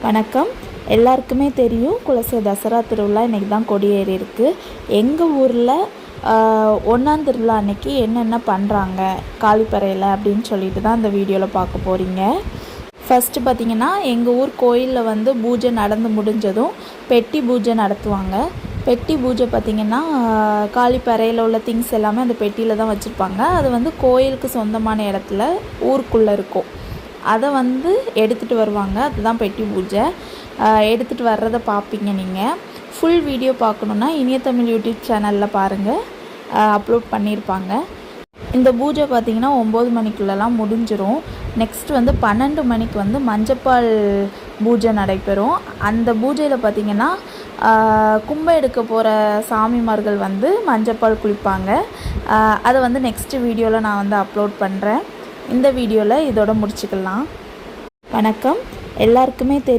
வணக்கம். எல்லாருக்குமே தெரியும் குலசை தசரா திருவிழா இன்றைக்கி தான் கொடியேறி இருக்குது. எங்கள் ஊரில் ஒன்றாம் திருவிழா அன்றைக்கி என்னென்ன பண்ணுறாங்க காளிப்பறையில் அப்படின்னு சொல்லிட்டு தான் இந்த வீடியோவில் பார்க்க போகிறீங்க. ஃபஸ்ட்டு பார்த்திங்கன்னா எங்கள் ஊர் கோயிலில் வந்து பூஜை நடந்து முடிஞ்சதும் பெட்டி பூஜை நடத்துவாங்க. பெட்டி பூஜை பார்த்திங்கன்னா காளிப்பறையில் உள்ள திங்ஸ் எல்லாமே அந்த பெட்டியில் தான் வச்சுருப்பாங்க. அது வந்து கோயிலுக்கு சொந்தமான இடத்துல ஊருக்குள்ளே இருக்கும். அதை வந்து எடுத்துகிட்டு வருவாங்க. அதுதான் பெட்டி பூஜை. எடுத்துகிட்டு வர்றதை பார்ப்பீங்க. நீங்கள் ஃபுல் வீடியோ பார்க்கணுன்னா இனியத்தமிழ் யூடியூப் சேனலில் பாருங்கள், அப்லோட் பண்ணியிருப்பாங்க. இந்த பூஜை பார்த்திங்கன்னா 9 மணிக்குள்ளெல்லாம் முடிஞ்சிடும். நெக்ஸ்ட் வந்து 12 மணிக்கு வந்து மஞ்சப்பால் பூஜை நடைபெறும். அந்த பூஜையில் பார்த்திங்கன்னா கும்பம் எடுக்க போகிற சாமிமார்கள் வந்து மஞ்சப்பால் குளிப்பாங்க. அதை வந்து நெக்ஸ்ட்டு வீடியோவில் நான் வந்து அப்லோட் பண்ணுறேன். இந்த வீடியோவில் இதோட முடிச்சுக்கலாம். வணக்கம். எல்லாருக்குமே தெரியும்